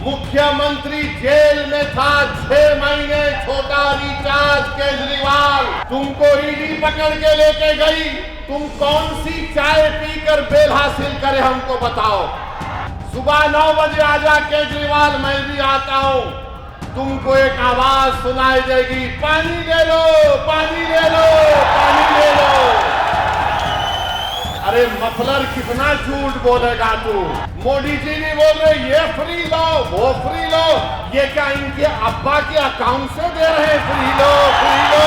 मुख्यमंत्री जेल में था 6 महीने, छोटा रिचार्ज केजरीवाल। तुमको ईडी पकड़ के लेके गई, तुम कौन सी चाय पीकर बेल हासिल करे हमको बताओ। सुबह 9 बजे आजा केजरीवाल, मैं भी आता हूं। तुमको एक आवाज सुनाई देगी, पानी ले लो, पानी ले लो, पानी ले लो। अरे मफलर कितना झूठ बोलेगा तू। मोदी जी भी बोल रहे ये फ्री लो, वो फ्री लो। ये क्या इनके अब्बा के अकाउंट से दे रहे हैं? फ्री लो, फ्री लो।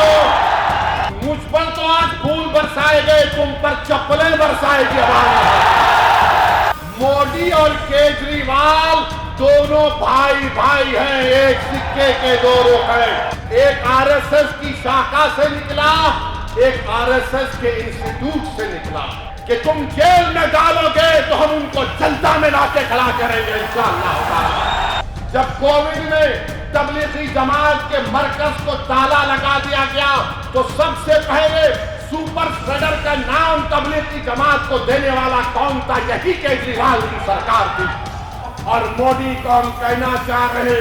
मुझ पर तो आज फूल बरसाए गए, तुम पर चप्पलें बरसाएगी आवाज। मोदी और केजरीवाल दोनों भाई भाई हैं, एक सिक्के के दो रुख हैं। एक आरएसएस की शाखा से निकला, एक आरएसएस के इंस्टीट्यूट से निकला। कि तुम जेल में डालोगे तो हम उनको जनता में लाके खड़ा करेंगे इंशाअल्लाह। जब कोविड में तबलीगी जमात के मरकज को ताला लगा दिया गया तो सबसे पहले सुपर स्प्रेडर का नाम तबलीगी जमात को देने वाला कौन था? यही केजरीवाल की सरकार थी। और मोदी को हम कहना चाह रहे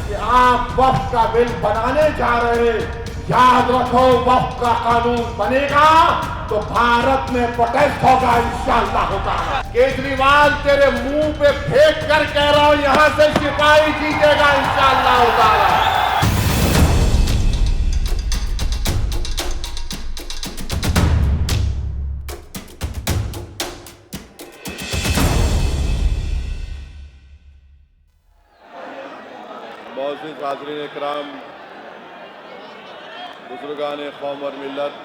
कि आप वक्फ का बिल बनाने जा रहे हैं, याद रखो वक्फ का कानून बनेगा तो भारत में प्रोटेस्ट होगा इंशाअल्लाह ताला। केजरीवाल तेरे मुंह पे फेंक कर कह रहा हूं, यहां से सिपाही जीतेगा इंशाअल्लाह ताला। मौजूद हाज़रीन इकराम, बुजुर्गान कौम और मिल्लत,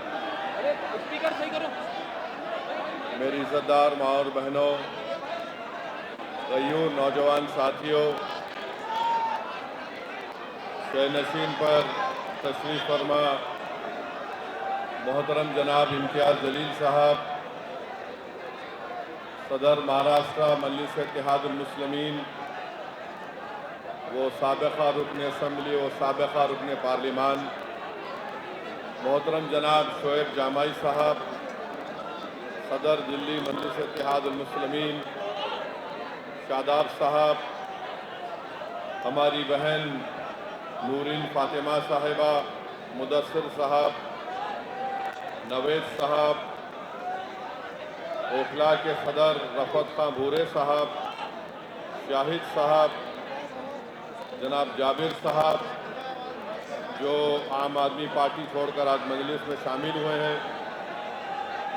मेरी इज़्ज़तदार माँ और बहनों, गयूर नौजवान साथियों, शहनशीन पर तशरीफ़ फरमा मोहतरम जनाब इम्तियाज़ जलील साहब, सदर महाराष्ट्र मजलिस इत्तेहादुल मुस्लिमीन, वो साबिक़ा रुकन असम्बली और साबिक़ा रुकन पार्लिमान मोहतरम जनाब शोएब जामाई साहब, सदर दिल्ली मजलिस इत्तेहादुल मुस्लिमीन शादाब साहब, हमारी बहन नूरीन फातिमा साहिबा, मुदस्सिर साहब, नवेद साहब, ओखला के सदर रफ़त खां भूरे साहब, शाहिद साहब, जनाब जाबिर साहब जो आम आदमी पार्टी छोड़कर आज मजलिस में शामिल हुए हैं,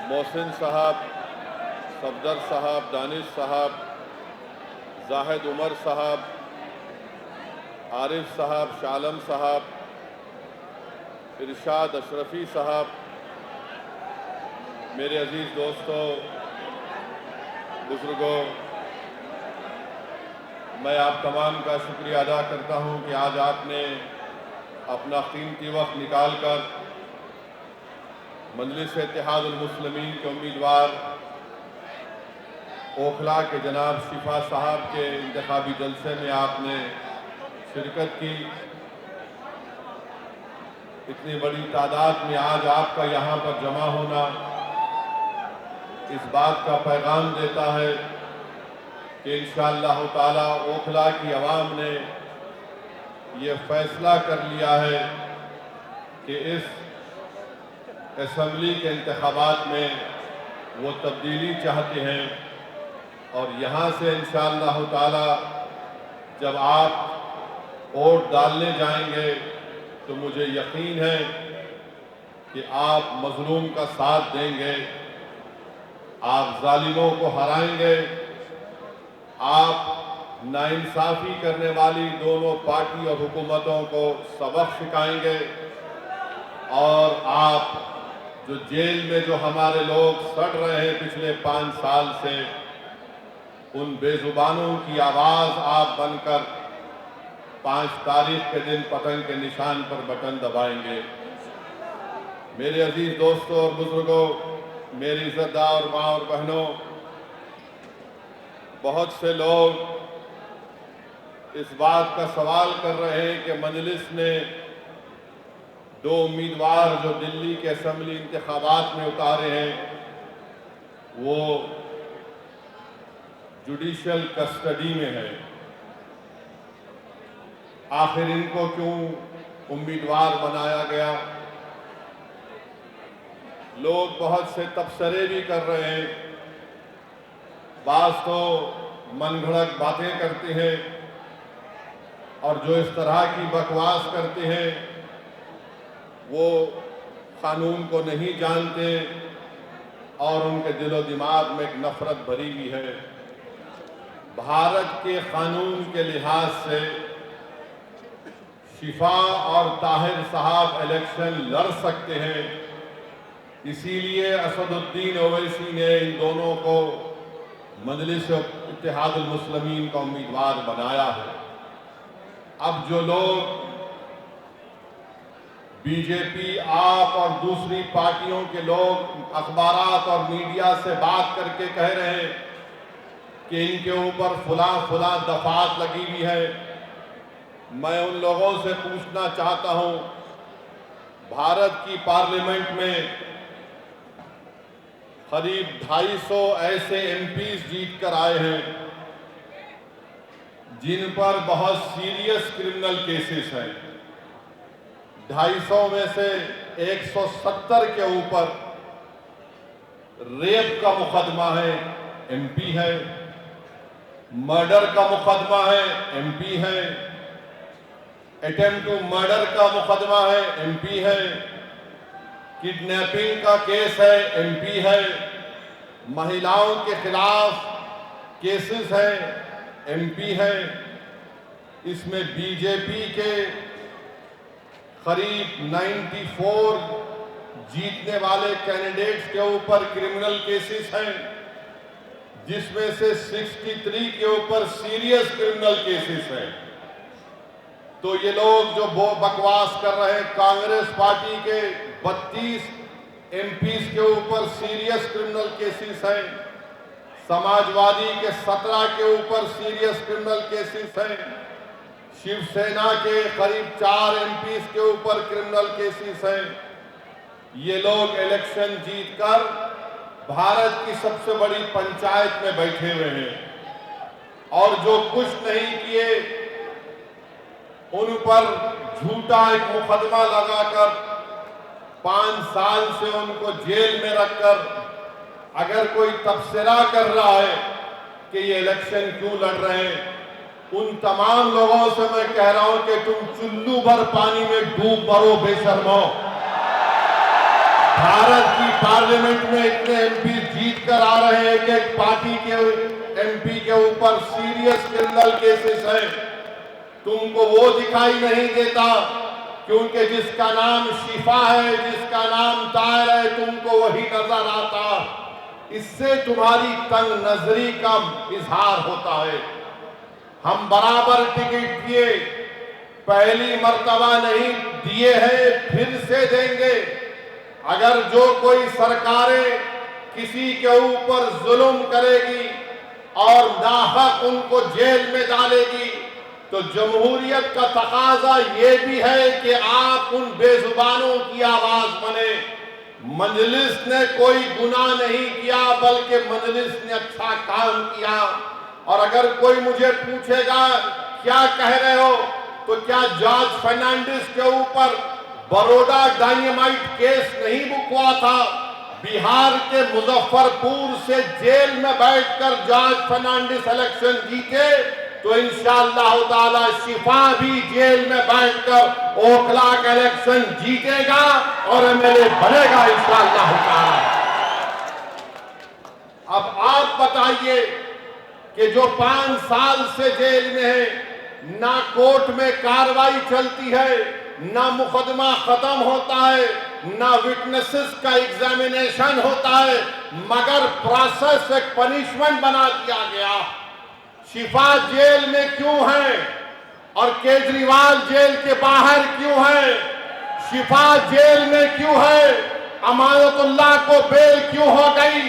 मोहसिन साहब, सफदर साहब, दानिश साहब, जाहिद उमर साहब, आरिफ साहब, शालम साहब, इरशाद अशरफी साहब, मेरे अजीज़ दोस्तों, बुजुर्गों, मैं आप तमाम का शुक्रिया अदा करता हूं कि आज आपने अपना कीमती वक्त निकाल कर मजलिस इत्तेहादुल मुस्लिमीन के उम्मीदवार ओखला के जनाब शिफा साहब के इंतखाबी जलसे में आपने शिरकत की। इतनी बड़ी तादाद में आज आपका यहाँ पर जमा होना इस बात का पैगाम देता है कि इंशाअल्लाह ताला ओखला की आवाम ने ये फैसला कर लिया है कि इस असम्बली के इंतखाबात में वो तब्दीली चाहते हैं। और यहाँ से इंशाअल्लाह ताला जब आप वोट डालने जाएंगे तो मुझे यकीन है कि आप मजलूम का साथ देंगे, आप जालिमों को हराएंगे, आप नाइंसाफ़ी करने वाली दोनों पार्टी और हुकूमतों को सबक सिखाएंगे और आप जो जेल में जो हमारे लोग सड़ रहे हैं पिछले 5 साल से, उन बेजुबानों की आवाज़ आप बनकर 5 तारीख के दिन पतंग के निशान पर बटन दबाएंगे। मेरे अजीज दोस्तों और बुजुर्गों, मेरी इज़्ज़तदार माँ और बहनों, बहुत से लोग इस बात का सवाल कर रहे हैं कि मजलिस ने 2 उम्मीदवार जो दिल्ली के असम्बली इंतखाबात में उतारे हैं वो जुडिशल कस्टडी में है। आखिर इनको क्यों उम्मीदवार बनाया गया। लोग बहुत से तबसरे भी कर रहे हैं, बाज तो मनगढ़ंत बातें करते हैं और जो इस तरह की बकवास करते हैं वो कानून को नहीं जानते और उनके दिलो दिमाग में एक नफरत भरी हुई है। भारत के कानून के लिहाज से शिफा और ताहिर साहब इलेक्शन लड़ सकते हैं, इसीलिए असदुद्दीन ओवैसी ने इन दोनों को मजलिस इत्तेहादुल मुस्लिमीन का उम्मीदवार बनाया है। अब जो लोग बीजेपी, आप और दूसरी पार्टियों के लोग अखबारात और मीडिया से बात करके कह रहे हैं कि इनके ऊपर फुला दफात लगी हुई है, मैं उन लोगों से पूछना चाहता हूं, भारत की पार्लियामेंट में करीब 250 ऐसे एमपीज जीत कर आए हैं जिन पर बहुत सीरियस क्रिमिनल केसेस हैं। 250 में से 170 के ऊपर रेप का मुकदमा है, एमपी है, मर्डर का मुकदमा है, एमपी है, अटेम्प्ट टू मर्डर का मुकदमा है, एमपी है, किडनैपिंग का केस है, एमपी है, महिलाओं के खिलाफ केसेस हैं, एमपी है। इसमें बीजेपी के करीब 94 जीतने वाले कैंडिडेट्स के ऊपर क्रिमिनल केसेस हैं, जिसमें से 63 के ऊपर सीरियस क्रिमिनल केसेस हैं। तो ये लोग जो बकवास कर रहे हैं, कांग्रेस पार्टी के 32 एमपीज के ऊपर सीरियस क्रिमिनल केसेस हैं, समाजवादी के 17 के ऊपर सीरियस क्रिमिनल केसेस हैं, शिवसेना के करीब 4 एमपीज के ऊपर क्रिमिनल केसेस हैं। ये लोग इलेक्शन जीतकर भारत की सबसे बड़ी पंचायत में बैठे हुए हैं और जो कुछ नहीं किए उन पर झूठा एक मुकदमा लगाकर 5 साल से उनको जेल में रखकर अगर कोई तबसरा कर रहा है कि ये इलेक्शन क्यों लड़ रहे हैं, उन तमाम लोगों से मैं कह रहा हूं कि तुम चुल्लू भर पानी में डूब मरो बेशर्मो। भारत की पार्लियामेंट में इतने एमपी जीत कर आ रहे हैं कि एक पार्टी के एमपी के ऊपर सीरियस क्रिमिनल केसेस हैं, तुमको वो दिखाई नहीं देता क्योंकि जिसका नाम शिफा है, जिसका नाम ताहिर है, तुमको वही नजर आता। इससे तुम्हारी तंग नजरी का इजहार होता है। हम बराबर टिकट दिए, पहली मर्तबा नहीं दिए हैं, फिर से देंगे। अगर जो कोई सरकारें किसी के ऊपर जुल्म करेगी और नाहक उनको जेल में डालेगी तो जमहूरियत का तकाजा ये भी है कि आप उन बेजुबानों की आवाज बने। मजलिस ने कोई गुनाह नहीं किया बल्कि मजलिस ने अच्छा काम किया। और अगर कोई मुझे पूछेगा क्या कह रहे हो, तो क्या जॉर्ज फर्नांडिस के ऊपर बड़ौदा डायनामाइट केस नहीं बुक हुआ था? बिहार के मुजफ्फरपुर से जेल में बैठकर जॉर्ज फर्नांडिस इलेक्शन जीते, तो इंशाअल्लाह ताला शिफा भी जेल में बैठकर ओखला का इलेक्शन जीतेगा और एमएलए बनेगा इंशाअल्लाह ताला। अब आप बताइए कि जो 5 साल से जेल में है, ना कोर्ट में कार्रवाई चलती है, ना मुकदमा खत्म होता है, ना विटनेसेस का एग्जामिनेशन होता है, मगर प्रोसेस एक पनिशमेंट बना दिया गया। शिफा जेल में क्यों है और केजरीवाल जेल के बाहर क्यों है? शिफा जेल में क्यों है? अमानतुल्लाह को बेल क्यों हो गई?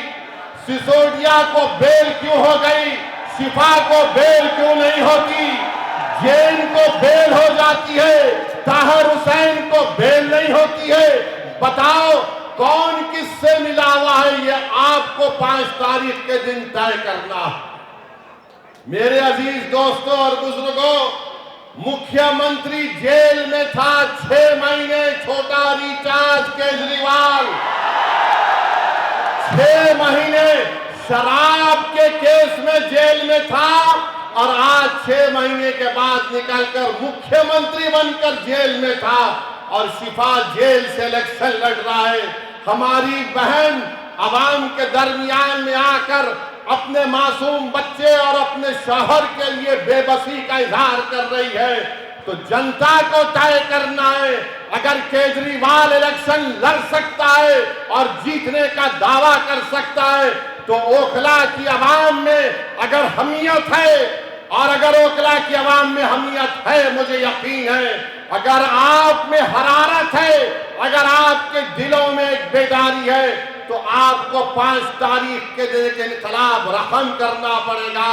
सिसोदिया को बेल क्यों हो गई? शिफा को बेल क्यों नहीं होती? जैन को बेल हो जाती है, ताहिर हुसैन को बेल नहीं होती है। बताओ कौन किससे मिला हुआ है, ये आपको 5 तारीख के दिन तय करना है। मेरे अजीज दोस्तों और बुजुर्गों, मुख्यमंत्री जेल में था 6 महीने, छोटा रिचार्ज केजरीवाल 6 महीने शराब के केस में जेल में था और आज 6 महीने के बाद निकलकर मुख्यमंत्री बनकर जेल में था और शिफा जेल से इलेक्शन लड़ रहा है। हमारी बहन आवाम के दरमियान में आकर अपने मासूम बच्चे और अपने शौहर के लिए बेबसी का इजहार कर रही है। तो जनता को तय करना है, अगर केजरीवाल इलेक्शन लड़ सकता है और जीतने का दावा कर सकता है तो ओखला की आवाम में अगर हमीयत है, और अगर ओखला की आवाम में हमीयत है, मुझे यकीन है अगर आप में हरारत है, अगर आपके दिलों में एक बेदारी है तो आपको 5 तारीख के दिन के खिलाफ रहम करना पड़ेगा।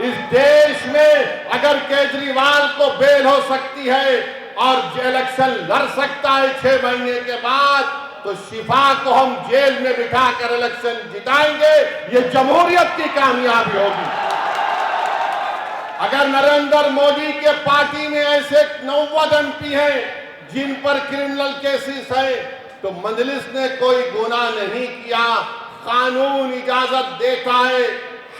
इस देश में अगर केजरीवाल को बेल हो सकती है और इलेक्शन लड़ सकता है 6 महीने के बाद, तो शिफा को हम जेल में बिठाकर इलेक्शन जिताएंगे। ये जमहूरियत की कामयाबी होगी। अगर नरेंद्र मोदी के पार्टी में ऐसे 90 MP हैं जिन पर क्रिमिनल केसेस है, तो मजलिस ने कोई गुनाह नहीं किया, कानून इजाजत देता है।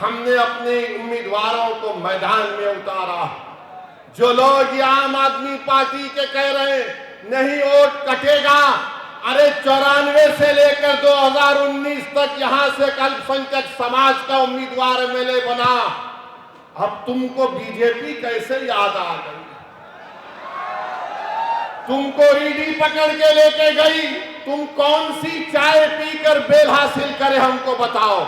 हमने अपने उम्मीदवारों को मैदान में उतारा। जो लोग आम आदमी पार्टी के कह रहे हैं नहीं वोट कटेगा, अरे 94 से लेकर 2019 तक यहां से अल्पसंख्यक समाज का उम्मीदवार MLA बना। अब तुमको बीजेपी कैसे याद आ गई? तुमको ईडी पकड़ के लेके गई, तुम कौन सी चाय पीकर बेल हासिल करे हमको बताओ।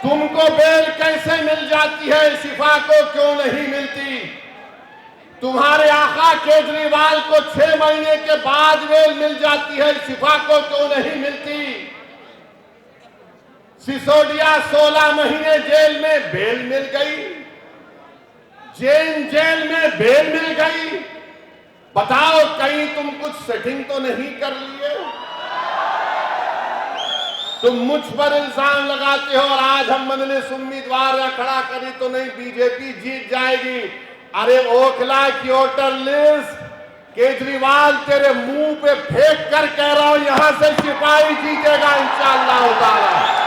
तुमको बेल कैसे मिल जाती है, शिफा को क्यों नहीं मिलती? तुम्हारे आका केजरीवाल को 6 महीने के बाद बेल मिल जाती है, शिफा को क्यों नहीं मिलती? सिसोदिया 16 महीने जेल में बेल मिल गई, जेल में बेल मिल गई। बताओ कहीं तुम कुछ सेटिंग तो नहीं कर लिए? तुम मुझ पर इल्जाम लगाते हो और आज हम मजलिस उम्मीदवार खड़ा करी तो नहीं बीजेपी जीत जाएगी। अरे ओखला की वोटर लिस्ट केजरीवाल तेरे मुंह पे फेंक कर कह रहा हूं, यहां से सिपाही जीतेगा इंशाअल्लाह ताला।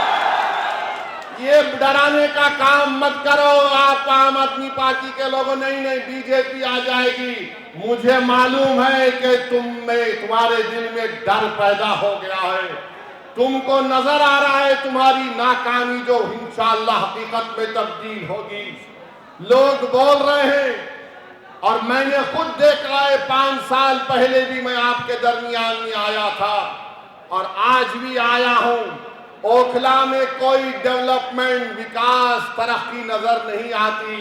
ये डराने का काम मत करो आप आम आदमी पार्टी के लोगों। नहीं बीजेपी आ जाएगी। मुझे मालूम है कि तुम्हारे दिल में डर पैदा हो गया है। तुमको नजर आ रहा है तुम्हारी नाकामी जो इंशाअल्लाह हकीकत में तब्दील होगी। लोग बोल रहे हैं और मैंने खुद देखा है, 5 साल पहले भी मैं आपके दरमियान में आया था और आज भी आया हूं। ओखला में कोई डेवलपमेंट, विकास, तरक्की नजर नहीं आती।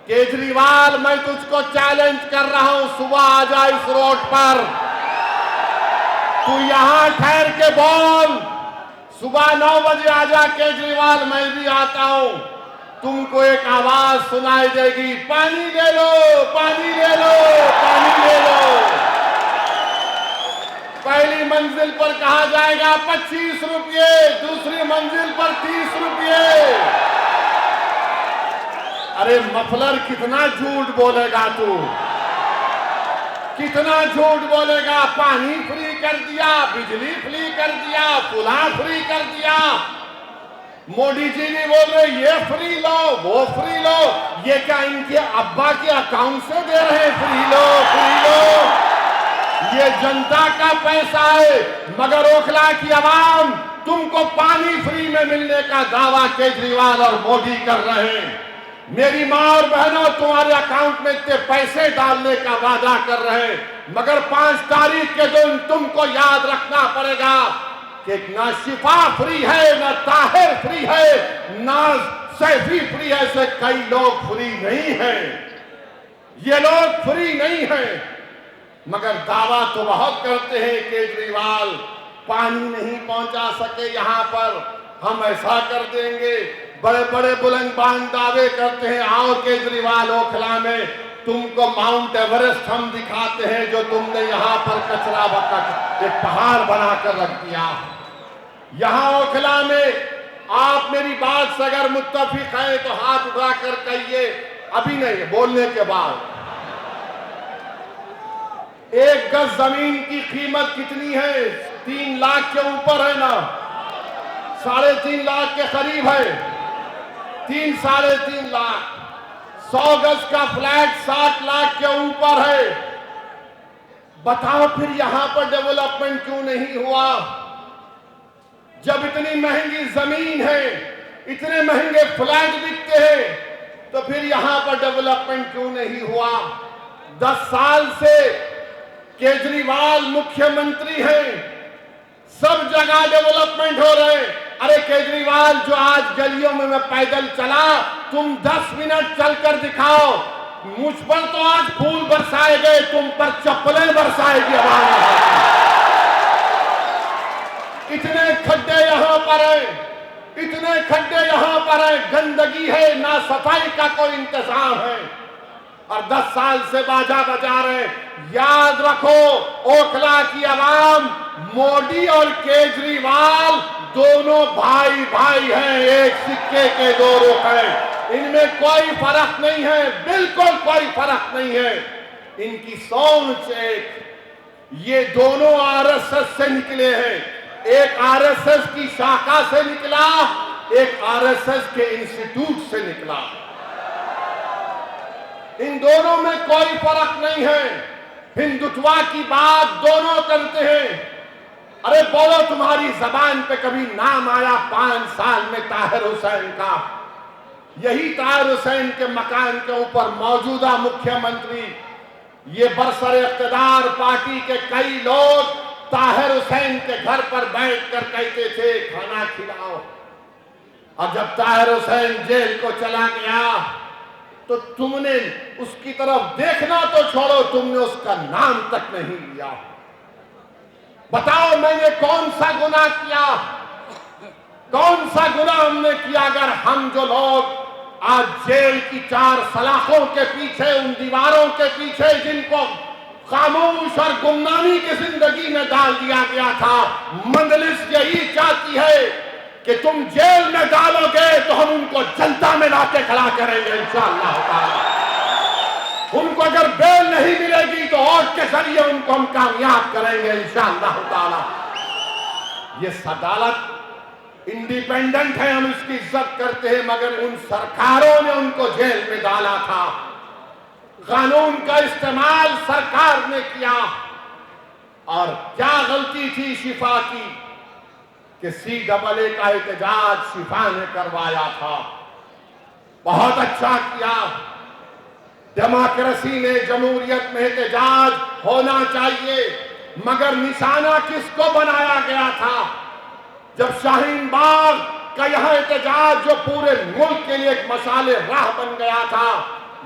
केजरीवाल, मैं तुझको चैलेंज कर रहा हूं, सुबह आ जा इस रोड पर, तू यहां ठहर के बोल। सुबह 9 बजे आ जा केजरीवाल, मैं भी आता हूं। तुमको एक आवाज सुनाई देगी, पानी ले लो, पानी ले लो, पानी ले लो। पहली मंजिल पर कहा जाएगा 25 रुपये, दूसरी मंजिल पर 30 रुपये। अरे मफलर, कितना झूठ बोलेगा तू, कितना झूठ बोलेगा? पानी फ्री कर दिया, बिजली फ्री कर दिया, पुला फ्री कर दिया। मोदी जी ने बोल रहे ये फ्री लो, वो फ्री लो। ये क्या इनके अब्बा के अकाउंट से दे रहे हैं? फ्री लो, फ्री लो। ये जनता का पैसा है। मगर ओखला की आवाम तुमको पानी फ्री में मिलने का दावा केजरीवाल और मोदी कर रहे हैं। मेरी माँ और बहनों, तुम्हारे अकाउंट में इतने पैसे डालने का वादा कर रहे हैं, मगर 5 तारीख के दिन तुमको याद रखना पड़ेगा कि ना शिफा फ्री है, ना ताहिर फ्री है, ना सैफी फ्री है। ऐसे कई लोग फ्री नहीं है। ये लोग फ्री नहीं है, मगर दावा तो बहुत करते हैं केजरीवाल पानी नहीं पहुंचा सके यहां पर, हम ऐसा कर देंगे। बड़े बड़े बुलंदबाज दावे करते हैं। आओ केजरीवाल, ओखला में तुमको माउंट एवरेस्ट हम दिखाते हैं, जो तुमने यहां पर कचरा बकट एक पहाड़ बनाकर रख दिया। यहां ओखला में आप मेरी बात से अगर मुत्तफिक हैं तो हाथ उठाकर कहिए, अभी नहीं, बोलने के बाद। 1 गज जमीन की कीमत कितनी है? 3 लाख के ऊपर है ना, 3.5 लाख के करीब है, 3 साढ़े 3 लाख। 100 गज का फ्लैट 60 लाख के ऊपर है। बताओ फिर यहां पर डेवलपमेंट क्यों नहीं हुआ? जब इतनी महंगी जमीन है, इतने महंगे फ्लैट बिकते हैं, तो फिर यहां पर डेवलपमेंट क्यों नहीं हुआ? 10 साल से केजरीवाल मुख्यमंत्री हैं, सब जगह डेवलपमेंट हो रहे हैं। अरे केजरीवाल, जो आज गलियों में मैं पैदल चला, तुम 10 मिनट चलकर दिखाओ। मुझ पर तो आज फूल बरसाए गए, तुम पर चप्पलें बरसाएगी आवाज। इतने खड्डे यहां पर हैं, इतने खड्डे यहां पर हैं, गंदगी है, ना सफाई का कोई इंतजाम है, और 10 साल से बाजा बजा रहे। याद रखो, ओखला की आवाम, मोदी और केजरीवाल दोनों भाई भाई हैं, एक सिक्के के 2 रुख हैं। इनमें कोई फर्क नहीं है, बिल्कुल कोई फर्क नहीं है। इनकी सोच एक, ये दोनों आरएसएस से निकले हैं। एक आरएसएस की शाखा से निकला, एक आरएसएस के इंस्टीट्यूट से निकला। इन दोनों में कोई फर्क नहीं है। हिंदुत्वा की बात दोनों करते हैं। अरे बोलो, तुम्हारी जबान पे कभी नाम आया 5 साल में ताहिर हुसैन का? यही ताहिर हुसैन के मकान के ऊपर मौजूदा मुख्यमंत्री, ये बरसर इख्तिदार पार्टी के कई लोग ताहिर हुसैन के घर पर बैठकर कहते थे खाना खिलाओ। और जब ताहिर हुसैन जेल को चला गया, तो तुमने उसकी तरफ देखना तो छोड़ो, तुमने उसका नाम तक नहीं लिया। बताओ, मैंने कौन सा गुनाह किया? कौन सा गुनाह हमने किया? अगर हम जो लोग आज जेल की 4 सलाखों के पीछे, उन दीवारों के पीछे, जिनको खामोश और गुमनामी की जिंदगी में डाल दिया गया था, मंजलिस यही चाहती है कि तुम जेल में डालोगे तो हम उनको जनता में लाके खड़ा करेंगे इंशाअल्लाह ताला। उनको अगर बेल नहीं मिलेगी तो वोट के जरिए उनको हम कामयाब करेंगे इंशाअल्लाह ताला। ये अदालत इंडिपेंडेंट है, हम इसकी इज्जत करते हैं, मगर उन सरकारों ने उनको जेल में डाला था। कानून का इस्तेमाल सरकार ने किया। और क्या गलती थी शिफा की कि CAA का एहतजाज शिफा ने करवाया था। बहुत अच्छा किया। डेमोक्रेसी में, जमहूरियत में एहतजाज होना चाहिए, मगर निशाना किसको बनाया गया था? जब शाहीन बाग का यह एहतजाज जो पूरे मुल्क के लिए एक मशाले राह बन गया था,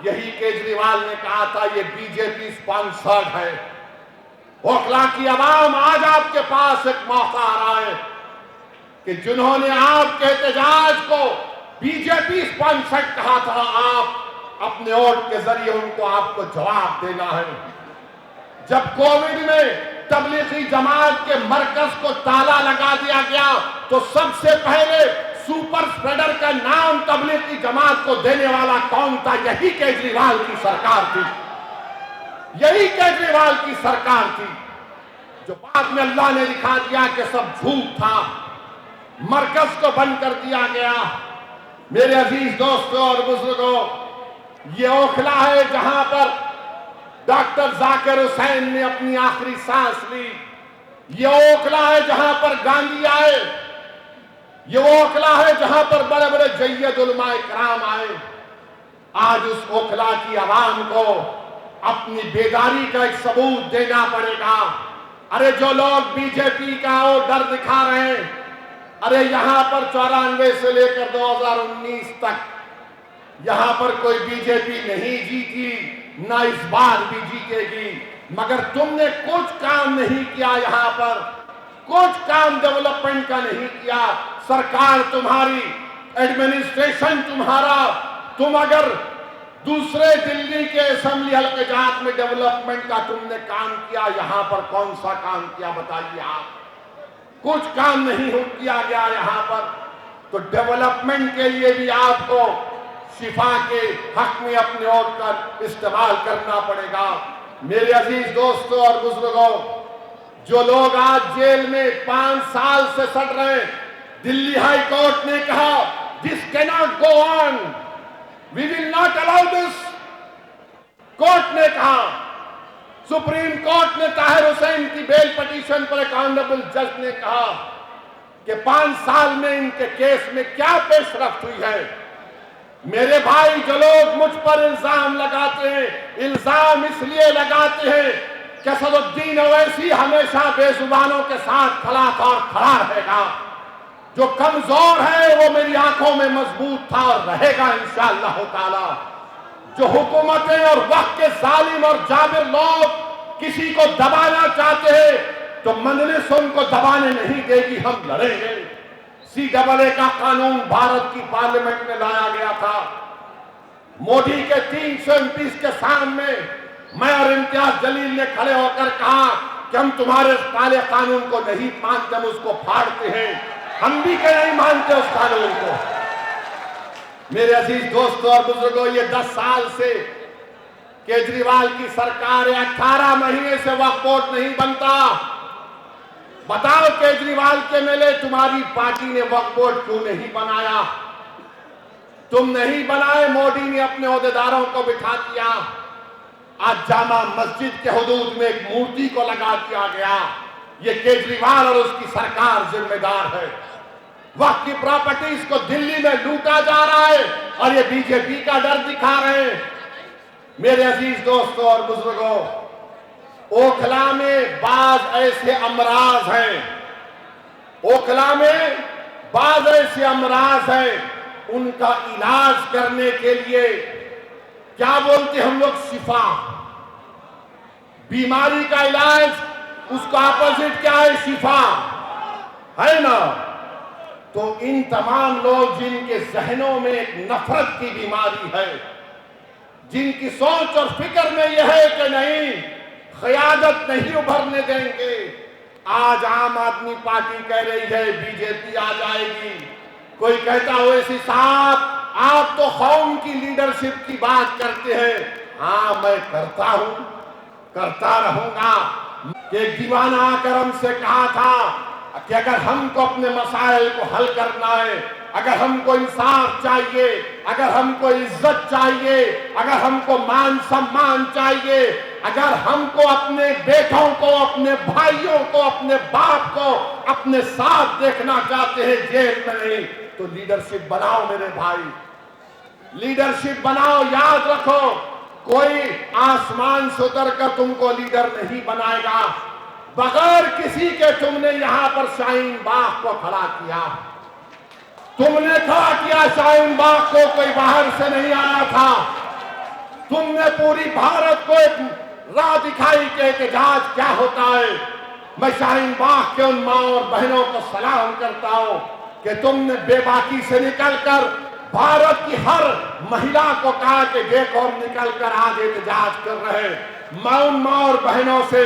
यही केजरीवाल ने कहा था ये बीजेपी स्पॉन्सर्ड है। ओखला की आवाम, आज आपके पास एक मौका आ रहा है कि जिन्होंने आपके एहतजाज को बीजेपी स्पॉन्सर्ड कहा था, आप अपने वोट के जरिए उनको आपको जवाब देना है। जब कोविड में तबलीगी जमात के मरकज को ताला लगा दिया गया, तो सबसे पहले सुपर स्प्रेडर का नाम तबलीगी जमात को देने वाला कौन था? यही केजरीवाल की सरकार थी। यही केजरीवाल की सरकार थी, जो बाद में अल्लाह ने दिखा दिया कि सब झूठ था, मरकज को बंद कर दिया गया। मेरे अजीज दोस्तों और बुजुर्गों, ये ओखला है जहां पर डॉक्टर जाकिर हुसैन ने अपनी आखिरी सांस ली। ये ओखला है जहां पर गांधी आए। ये वो ओखला है जहां पर बड़े बड़े जय्यद उलमा इकराम आए। आज उस ओखला की आवाम को अपनी बेदारी का एक सबूत देना पड़ेगा। अरे जो लोग बीजेपी का वो डर दिखा रहे हैं, अरे यहां पर 94 से लेकर 2019 तक यहां पर कोई बीजेपी नहीं जीती, ना इस बार भी जीतेगी, मगर तुमने कुछ काम नहीं किया। यहां पर कुछ काम डेवलपमेंट का नहीं किया। सरकार तुम्हारी, एडमिनिस्ट्रेशन तुम्हारा, तुम अगर दूसरे दिल्ली के असेंबली हल्के जात में डेवलपमेंट का तुमने काम किया, यहां पर कौन सा काम किया बताइए आप? कुछ काम नहीं किया गया यहां पर। तो डेवलपमेंट के लिए भी आपको शिफा के हक में अपने वोट का इस्तेमाल करना पड़ेगा। मेरे अजीज दोस्तों और बुजुर्गों, जो लोग आज जेल में 5 साल से सड़ रहे हैं, दिल्ली हाई कोर्ट ने कहा this cannot go on, we will not allow this. Court ने कहा, सुप्रीम कोर्ट ने ताहिर हुसैन की बेल पिटीशन पर एक ऑनरेबल जज ने कहा कि 5 साल में इनके केस में क्या पेशरफ्त हुई है। मेरे भाई, जो लोग मुझ पर इल्जाम लगाते हैं, इल्जाम इसलिए लगाते हैं कि असदुद्दीन ओवैसी हमेशा बेजुबानों के साथ खड़ा था और खड़ा रहेगा। जो कमजोर है वो मेरी आंखों में मजबूत था और रहेगा इंशाअल्लाह ताला। जो हुकूमतें और वक्त के जालिम और जाबिर लोग किसी को दबाना चाहते हैं तो मजलिस उनको दबाने नहीं देगी, हम लड़ेंगे। CAA का कानून भारत की पार्लियामेंट में लाया गया था। मोदी के 300 MPs के सामने मैं और इम्तियाज जलील ने खड़े होकर कहा कि हम तुम्हारे काले कानून को नहीं मानते, हम उसको फाड़ते हैं। हम भी क्या नहीं मानते उस कानून को। मेरे अजीज दोस्तों और बुजुर्गों, ये 10 साल से केजरीवाल की सरकार है, 18 महीने से वक्फ बोर्ड नहीं बनता। बताओ केजरीवाल के मेले, तुम्हारी पार्टी ने वक्फ बोर्ड क्यों नहीं बनाया? तुम नहीं बनाए, मोदी ने अपने ओहदेदारों को बिठा दिया। आज जामा मस्जिद के हुदूद में एक मूर्ति को लगा दिया गया। ये केजरीवाल और उसकी सरकार जिम्मेदार है। वक्त की प्रॉपर्टीज को दिल्ली में लूटा जा रहा है और ये बीजेपी का डर दिखा रहे हैं। मेरे अजीज दोस्तों और बुजुर्गों, ओखला में बाज ऐसे अमराज हैं, ओखला में बाज ऐसे अमराज हैं, उनका इलाज करने के लिए क्या बोलते हम लोग, शिफा। बीमारी का इलाज, उसका अपोजिट क्या है, शिफा, है ना। तो इन तमाम लोग जिनके जहनों में एक नफरत की बीमारी है, जिनकी सोच और फिक्र में यह है कि नहीं, क़यादत नहीं उभरने देंगे। आज आम आदमी पार्टी कह रही है बीजेपी आ जाएगी। कोई कहता हो ऐसी साहब आप तो कौम की लीडरशिप की बात करते हैं। हाँ, मैं करता हूं, करता रहूंगा। एक दीवाना आकर हमसे कहा था कि अगर हमको अपने मसाइल को हल करना है, अगर हमको इंसाफ चाहिए, अगर हमको इज्जत चाहिए, अगर हमको मान सम्मान चाहिए, अगर हमको अपने बेटों को, अपने भाइयों को, अपने बाप को अपने साथ देखना चाहते हैं, जेल में नहीं, तो लीडरशिप बनाओ मेरे भाई, लीडरशिप बनाओ। याद रखो, कोई आसमान से उतरकर तुमको लीडर नहीं बनाएगा। बगैर किसी के तुमने यहां पर शाहीन बाग को खड़ा किया, तुमने खड़ा किया शाहीन बाग को, कोई बाहर से नहीं आया था। तुमने पूरी भारत को एक राह दिखाई कि एहतजाज क्या होता है। मैं शाहीन बाग के उन माँ और बहनों को सलाम करता हूं कि तुमने बेबाकी से निकलकर भारत की हर महिला को कहा कि देखो हम निकलकर आज एहतजाज कर रहे हैं। मैं उन माँ और बहनों से,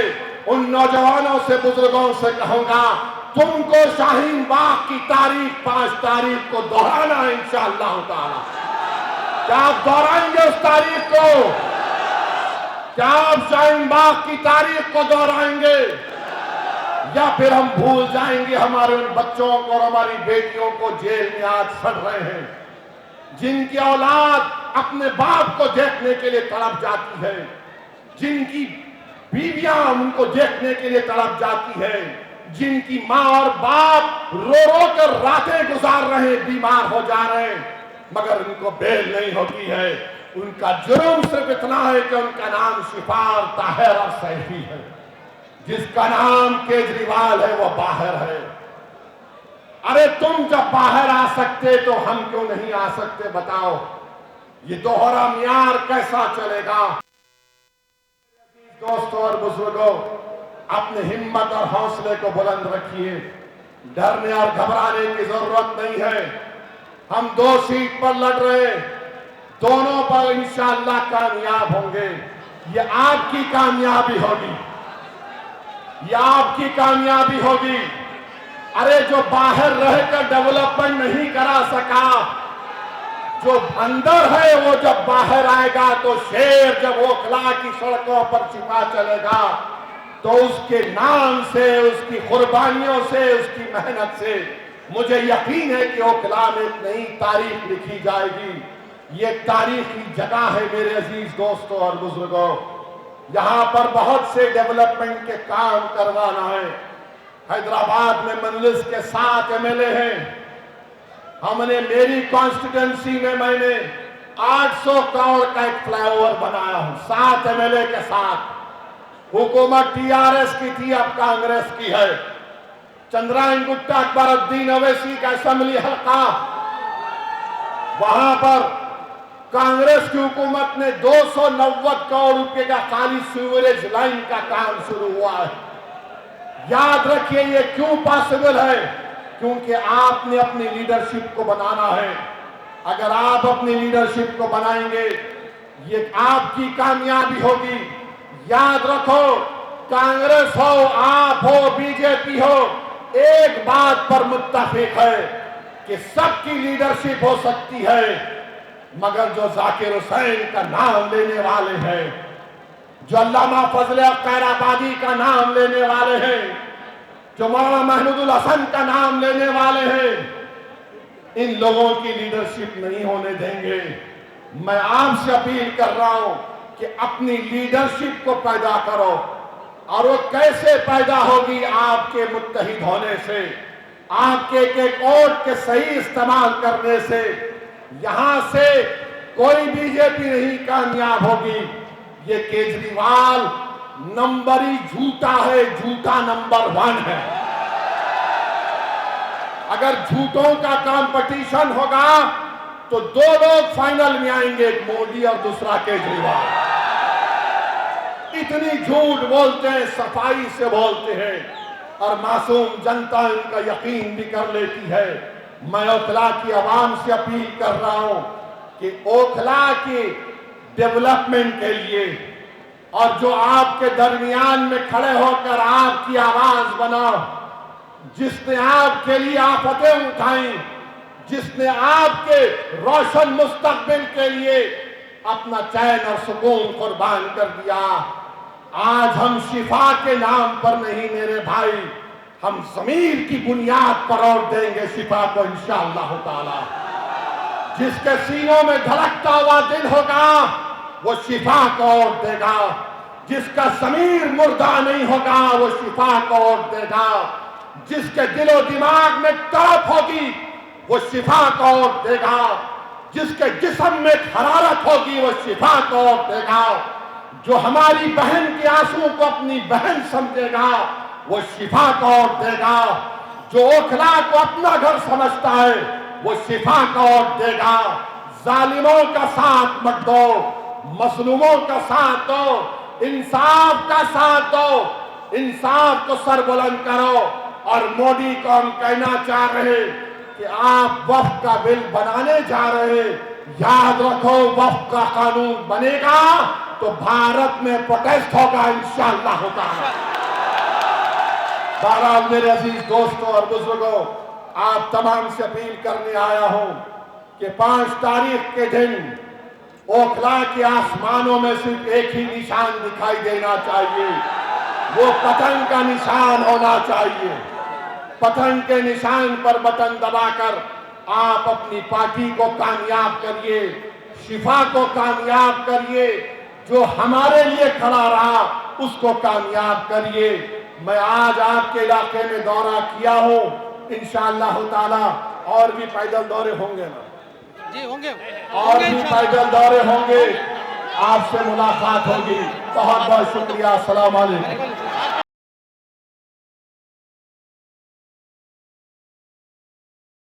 उन नौजवानों से, बुजुर्गों से कहूंगा, तुमको शाहीन बाग की तारीख 5 तारीख को दोहराना है इंशाअल्लाह ताला। क्या आप दोहराएंगे उस तारीख को? क्या आप शाहीन बाग की तारीख को दोहराएंगे, या फिर हम भूल जाएंगे हमारे उन बच्चों को और हमारी बेटियों को जेल में आज सड़ रहे हैं, जिनकी औलाद अपने बाप को देखने के लिए तड़प जाती है, जिनकी बीवियां उनको देखने के लिए तड़प जाती है, जिनकी माँ और बाप रो रो कर रातें गुजार रहे, बीमार हो जा रहे हैं, मगर उनको बेल नहीं होती है। उनका जुर्म सिर्फ इतना है कि उनका नाम शिफार, ताहिर और सैफी है। जिसका नाम केजरीवाल है वो बाहर है। अरे तुम जब बाहर आ सकते तो हम क्यों नहीं आ सकते, बताओ? ये दोहरा मियार कैसा चलेगा? दोस्तों और बुजुर्गों, अपने हिम्मत और हौसले को बुलंद रखिए। डरने और घबराने की जरूरत नहीं है। हम 2 सीट पर लड़ रहे हैं, दोनों पर इंशाअल्लाह कामयाब होंगे। ये आपकी कामयाबी होगी, ये आपकी कामयाबी होगी। अरे जो बाहर रहकर डेवलपमेंट नहीं करा सका, जो अंदर है वो जब बाहर आएगा तो शेर जब ओखला की सड़कों पर छिपा चलेगा तो उसके नाम से, उसकी कुर्बानियों से, उसकी मेहनत से मुझे यकीन है कि ओखला में एक नई तारीख लिखी जाएगी। ये तारीखी जगह है मेरे अजीज दोस्तों और बुजुर्गों। यहाँ पर बहुत से डेवलपमेंट के काम करवाना है। हैदराबाद में मंजलिस के 7 एमएलए हैं। हमने मेरी कॉन्स्टिट्यूंसी में मैंने 800 करोड़ का एक फ्लाईओवर बनाया हूं 7 एमएलए के साथ। हुकूमत टीआरएस की थी, अब कांग्रेस की है। चंद्रायन गुट्टा अकबरुद्दीन ओवैसी का असेंबली हल्का, वहां पर कांग्रेस की हुकूमत ने 290 करोड़ रुपए का खाली सीवरेज लाइन का काम शुरू हुआ है। याद रखिए ये क्यों पॉसिबल है, क्योंकि आपने अपनी लीडरशिप को बनाना है। अगर आप अपनी लीडरशिप को बनाएंगे ये आपकी कामयाबी होगी। याद रखो, कांग्रेस हो, आप हो, बीजेपी हो, एक बात पर मुत्तफिक है कि सबकी लीडरशिप हो सकती है, मगर जो जाकिर हुसैन का नाम लेने वाले हैं, जो अल्लामा फजले खैराबादी का नाम लेने वाले हैं, जो मौलाना महमूदुल हसन का नाम लेने वाले हैं, इन लोगों की लीडरशिप नहीं होने देंगे। मैं आपसे अपील कर रहा हूं कि अपनी लीडरशिप को पैदा करो, और वो कैसे पैदा होगी? आपके मुत्तहिद होने से, आपके एक वोट के सही इस्तेमाल करने से। यहां से कोई बीजेपी नहीं कामयाब होगी। ये केजरीवाल नंबरी झूठा है, झूठा नंबर 1 है। अगर झूठों का कंपटीशन होगा तो 2 लोग फाइनल में आएंगे, एक मोदी और दूसरा केजरीवाल। इतनी झूठ बोलते हैं, सफाई से बोलते हैं, और मासूम जनता इनका यकीन भी कर लेती है। मैं ओखला की आवाम से अपील कर रहा हूं कि ओखला की डेवलपमेंट के लिए, और जो आपके दरमियान में खड़े होकर आपकी आवाज बना, जिसने आपके लिए आफतें उठाई, जिसने आपके रोशन मुस्तकबिल के लिए अपना चैन और सुकून कुर्बान कर दिया, आज हम शिफा के नाम पर नहीं मेरे भाई, हम ज़मीर की बुनियाद पर और देंगे शिफा को इंशाअल्लाह ताला। जिसके सीनों में धड़कता हुआ दिल होगा वो शिफा को और देगा। जिसका ज़मीर मुर्दा नहीं होगा वो शिफा को और देगा। जिसके दिलो दिमाग में तड़प होगी वो शिफा को और देगा। जिसके जिस्म में हरारत होगी वो शिफा को और देगा। जो हमारी बहन के आंसू को अपनी बहन समझेगा वो शिफा को और देगा। जो ओखला को अपना घर समझता है वो शिफा को और देगा। जालिमों का साथ मत दो, मजलूमों का साथ दो, इंसाफ का साथ दो, इंसाफ को सरबुलंद करो। और मोदी को हम कहना चाह रहे कि आप वक्फ का बिल बनाने जा रहे, याद रखो वक्फ का कानून बनेगा तो भारत में प्रोटेस्ट होगा इंशाअल्लाह ताला। बहरहाल मेरे अजीज दोस्तों और बुजुर्गों, आप तमाम से अपील करने आया हूं कि 5 तारीख के दिन ओखला के आसमानों में सिर्फ एक ही निशान दिखाई देना चाहिए, वो पतंग का निशान होना चाहिए। पतंग के निशान पर बटन दबाकर आप अपनी पार्टी को कामयाब करिए, शिफा को कामयाब करिए, जो हमारे लिए खड़ा रहा उसको कामयाब करिए। मैं आज आपके इलाके में दौरा किया हूँ, इंशाअल्लाह ताला और भी पैदल दौरे होंगे ना जी, होंगे और भी पैदल दौरे होंगे, आपसे मुलाकात होगी। बहुत बहुत शुक्रिया। अस्सलाम वालेकुम।